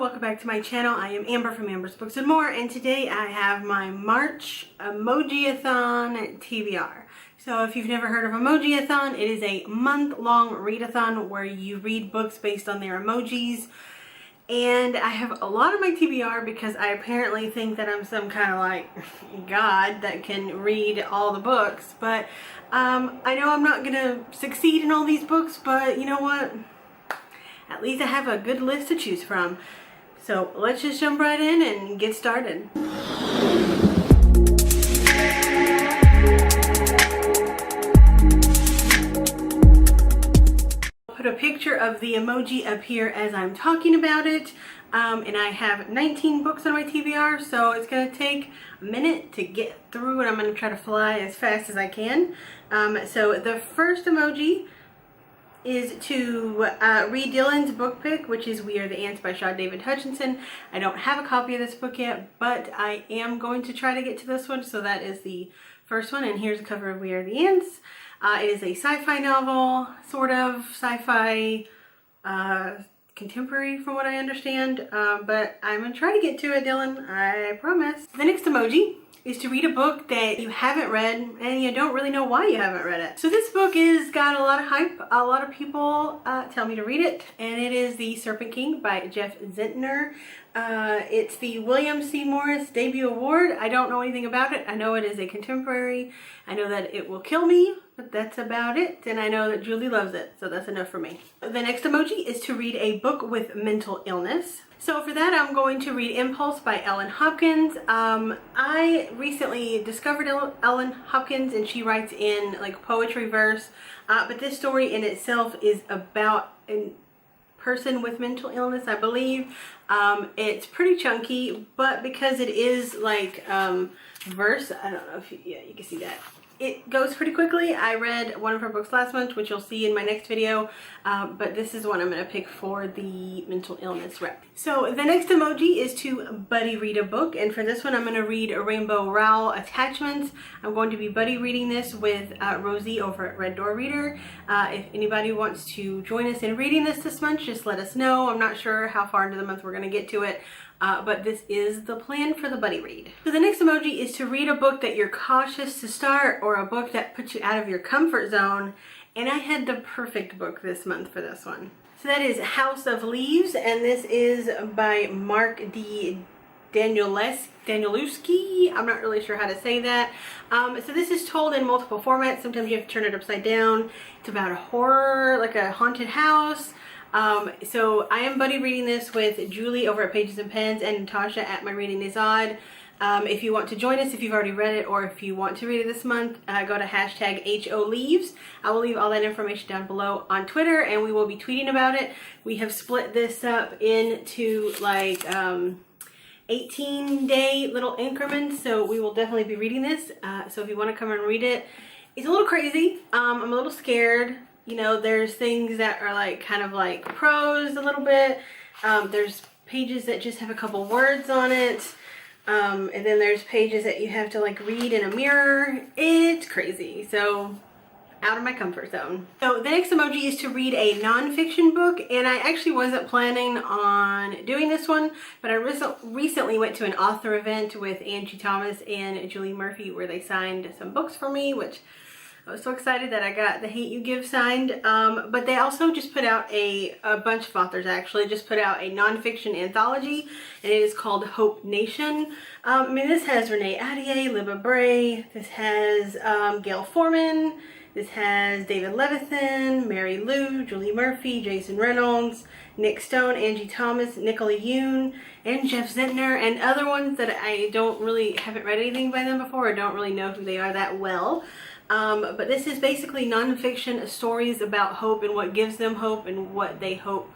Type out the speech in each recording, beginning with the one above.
welcome back to my channel. I am Amber from Amber's Books and More, and today I have my March Emojiathon TBR. So if you've never heard of Emojiathon, it is a month-long readathon where you read books based on their emojis. And I have a lot of my TBR because I apparently think that I'm some kind of like god that can read all the books. But I know I'm not going to succeed in all these books, but you know what? At least I have a good list to choose from. So let's just jump right in and get started. Put a picture of the emoji up here as I'm talking about it. And I have 19 books on my TBR, so it's going to take a minute to get through, and I'm going to try to fly as fast as I can. So the first emoji is to read Dylan's book pick, which is We Are the Ants by Shaw David Hutchinson. I don't have a copy of this book yet, but I am going to try to get to this one, so that is the first one, and here's a cover of We Are the Ants. It is a sci-fi novel, sort of sci-fi contemporary from what I understand, but I'm going to try to get to it, Dylan, I promise. The next emoji is to read a book that you haven't read and you don't really know why you haven't read it. So this book is got a lot of hype. A lot of people tell me to read it, and it is The Serpent King by Jeff Zentner. It's the William C. Morris debut award. I don't know anything about it. I know it is a contemporary. I know that it will kill me, but that's about it. And I know that Julie loves it, so that's enough for me. The next emoji is to read a book with mental illness. So for that, I'm going to read Impulse by Ellen Hopkins. I recently discovered Ellen Hopkins, and she writes in like poetry verse, but this story in itself is about a person with mental illness, I believe. It's pretty chunky, but because it is like verse, I don't know if you can see that. It goes pretty quickly. I read one of her books last month, which you'll see in my next video, but this is one I'm going to pick for the mental illness rep. So the next emoji is to buddy read a book, and for this one I'm going to read a Rainbow Rowell Attachments. I'm going to be buddy reading this with Rosie over at Red Door Reader. If anybody wants to join us in reading this month, just let us know. I'm not sure how far into the month we're going to get to it. But this is the plan for the buddy read. So the next emoji is to read a book that you're cautious to start, or a book that puts you out of your comfort zone. And I had the perfect book this month for this one. So that is House of Leaves, and this is by Mark D. Danielewski. I'm not really sure how to say that. So this is told in multiple formats. Sometimes you have to turn it upside down. It's about a horror, like a haunted house. So I am buddy reading this with Julie over at Pages and Pens and Natasha at My Reading Is Odd. If you want to join us, if you've already read it, or if you want to read it this month, go to hashtag HOLeaves. I will leave all that information down below on Twitter, and we will be tweeting about it. We have split this up into like 18-day little increments, so we will definitely be reading this. So if you want to come and read it, it's a little crazy. I'm a little scared. You know, there's things that are like kind of like prose a little bit. There's pages that just have a couple words on it. And then there's pages that you have to like read in a mirror. It's crazy. So out of my comfort zone. So the next emoji is to read a nonfiction book, and I actually wasn't planning on doing this one, but I recently went to an author event with Angie Thomas and Julie Murphy where they signed some books for me, which I was so excited that I got The Hate You Give signed, but they also just put out a bunch of authors actually just put out a nonfiction anthology, and it is called Hope Nation. I mean, this has Renee Ahdieh, Libba Bray, this has Gail Foreman, this has David Levithan, Mary Lou, Julie Murphy, Jason Reynolds, Nick Stone, Angie Thomas, Nicola Yoon, and Jeff Zentner, and other ones that I haven't read anything by them before, or don't really know who they are that well. But this is basically nonfiction stories about hope and what gives them hope and what they hope,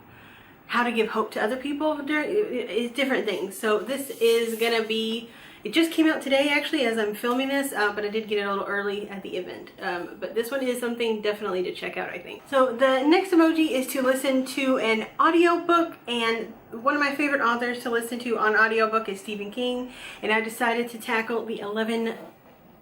how to give hope to other people during different things. So this is gonna be, it just came out today actually as I'm filming this, but I did get it a little early at the event. But this one is something definitely to check out, I think. So the next emoji is to listen to an audiobook, and one of my favorite authors to listen to on audiobook is Stephen King, and I decided to tackle the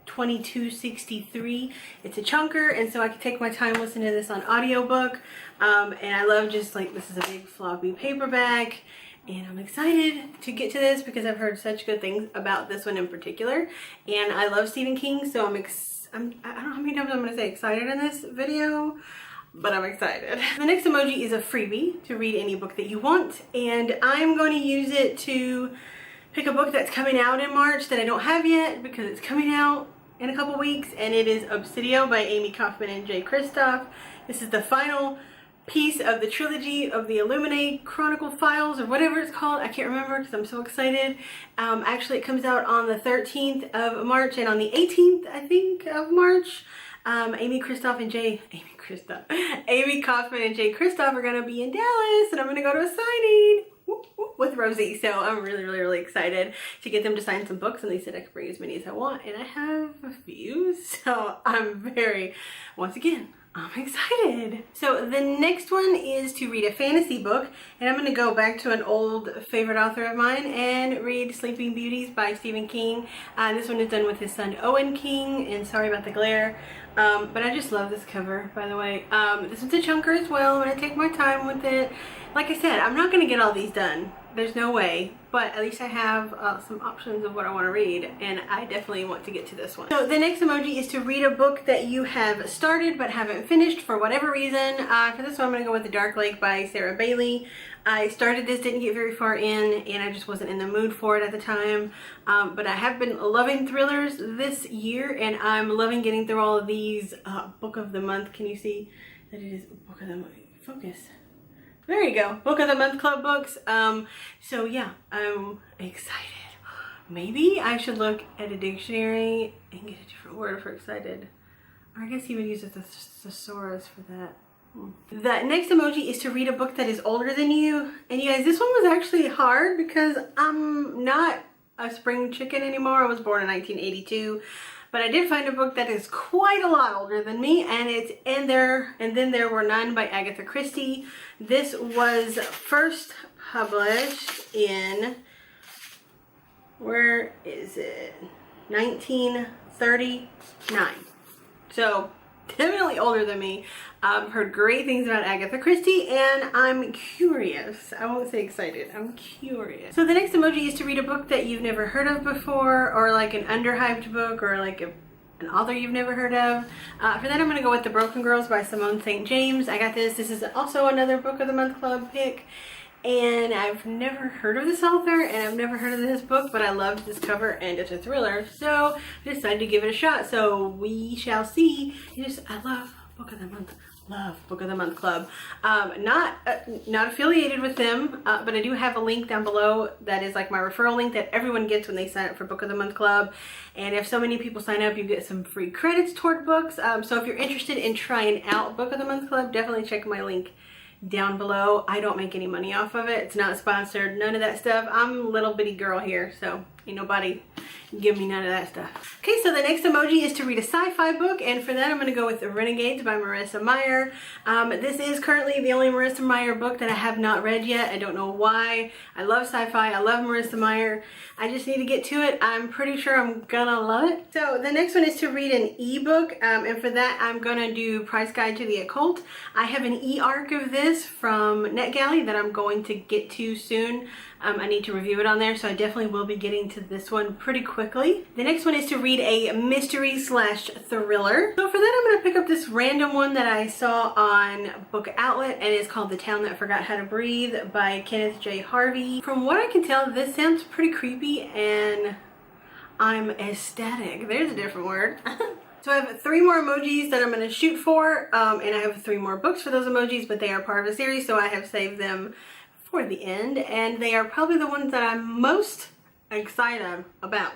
2263. It's a chunker, and so I could take my time listening to this on audiobook. And I love just like, this is a big floppy paperback. and I'm excited to get to this because I've heard such good things about this one in particular, and I love Stephen King, so I don't know how many times I'm going to say excited in this video, but I'm excited. The next emoji is a freebie to read any book that you want, and I'm going to use it to pick a book that's coming out in March that I don't have yet because it's coming out in a couple weeks, and it is Obsidium by Amy Kaufman and Jay Kristoff. This is the final piece of the trilogy of the Illuminate Chronicle Files, or whatever it's called. I can't remember because I'm so excited. Actually, it comes out on the 13th of March, and on the 18th, I think, of March, Amy Kaufman and Jay Kristoff are gonna be in Dallas, and I'm gonna go to a signing with Rosie. So I'm really excited to get them to sign some books, and they said I could bring as many as I want, and I have a few, so I'm once again, I'm excited. So the next one is to read a fantasy book, and I'm going to go back to an old favorite author of mine and read Sleeping Beauties by Stephen King. This one is done with his son Owen King, and sorry about the glare, but I just love this cover, by the way. This one's a chunker as well. I'm going to take my time with it. Like I said, I'm not going to get all these done. There's no way, but at least I have some options of what I want to read, and I definitely want to get to this one. So the next emoji is to read a book that you have started but haven't finished for whatever reason. For this one, I'm going to go with The Dark Lake by Sarah Bailey. I started this, didn't get very far in, and I just wasn't in the mood for it at the time. But I have been loving thrillers this year, and I'm loving getting through all of these Book of the Month. Can you see that it is Book of the Month? Focus. There you go. Book of the Month Club books. So yeah, I'm excited. Maybe I should look at a dictionary and get a different word for excited. Or I guess he would use a thesaurus for that. The next emoji is to read a book that is older than you. And you guys, this one was actually hard because I'm not a spring chicken anymore. I was born in 1982. But I did find a book that is quite a lot older than me, and it's And Then There Were None by Agatha Christie. This was first published in, where is it? 1939. So definitely older than me. I've heard great things about Agatha Christie, and I'm curious. I won't say excited. I'm curious. So the next emoji is to read a book that you've never heard of before, or like an underhyped book, or like an author you've never heard of. For that, I'm going to go with The Broken Girls by Simone St. James. I got this. This is also another Book of the Month Club pick. And I've never heard of this author, and I've never heard of this book, but I loved this cover, and it's a thriller, so I decided to give it a shot. So we shall see. I love Book of the Month. Love Book of the Month Club. Not affiliated with them, but I do have a link down below that is like my referral link that everyone gets when they sign up for Book of the Month Club. And if so many people sign up, you get some free credits toward books. So if you're interested in trying out Book of the Month Club, definitely check my link down below. I don't make any money off of it. It's not sponsored, none of that stuff. I'm a little bitty girl here, so ain't nobody give me none of that stuff. Okay, so the next emoji is to read a sci-fi book, and for that I'm going to go with The Renegades by Marissa Meyer. This is currently the only Marissa Meyer book that I have not read yet. I don't know why. I love sci-fi. I love Marissa Meyer. I just need to get to it. I'm pretty sure I'm gonna love it. So the next one is to read an ebook, and for that I'm gonna do Price Guide to the Occult. I have an e-arc of this from NetGalley that I'm going to get to soon. I need to review it on there, so I definitely will be getting to this one pretty quickly. The next one is to read a mystery / thriller. So for that I'm going to pick up this random one that I saw on Book Outlet, and it's called The Town That Forgot How to Breathe by Kenneth J. Harvey. From what I can tell, this sounds pretty creepy, and I'm ecstatic. There's a different word. So I have 3 more emojis that I'm going to shoot for, and I have 3 more books for those emojis, but they are part of a series, so I have saved them for the end, and they are probably the ones that I'm most excited about.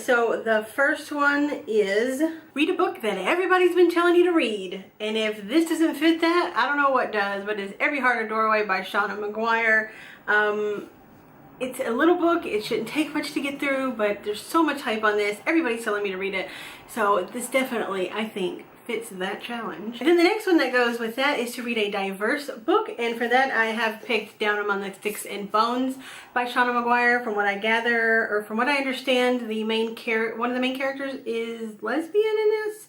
So the first one is read a book that everybody's been telling you to read, and if this doesn't fit that, I don't know what does, but it's Every Heart a Doorway by Shauna McGuire. It's a little book. It shouldn't take much to get through, but there's so much hype on this. Everybody's telling me to read it, so this definitely, I think, fits that challenge. And then the next one that goes with that is to read a diverse book, and for that I have picked Down Among the Sticks and Bones by Shauna McGuire. From what I gather, or from what I understand, one of the main characters is lesbian in this.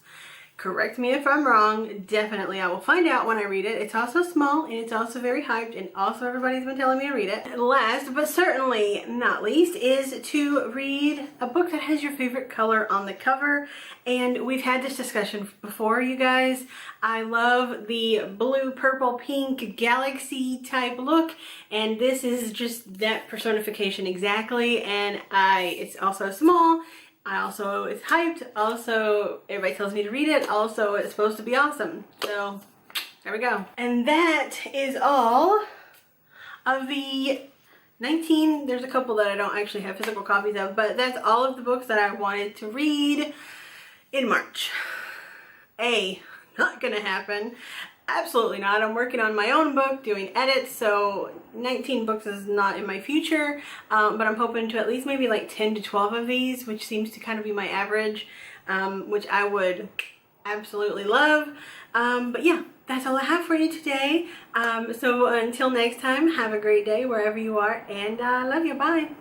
Correct me if I'm wrong. Definitely, I will find out when I read it. It's also small and it's also very hyped, and also everybody's been telling me to read it. Last but certainly not least is to read a book that has your favorite color on the cover. And we've had this discussion before, you guys. I love the blue, purple, pink galaxy type look, and this is just that personification exactly. And it's also small. It's hyped. Also, everybody tells me to read it. Also, it's supposed to be awesome. So, there we go. And that is all of the 19, there's a couple that I don't actually have physical copies of, but that's all of the books that I wanted to read in March. Not gonna happen. Absolutely not. I'm working on my own book, doing edits, so 19 books is not in my future, but I'm hoping to at least maybe like 10 to 12 of these, which seems to kind of be my average, which I would absolutely love. But yeah, that's all I have for you today. So until next time, have a great day wherever you are, and I love you. Bye.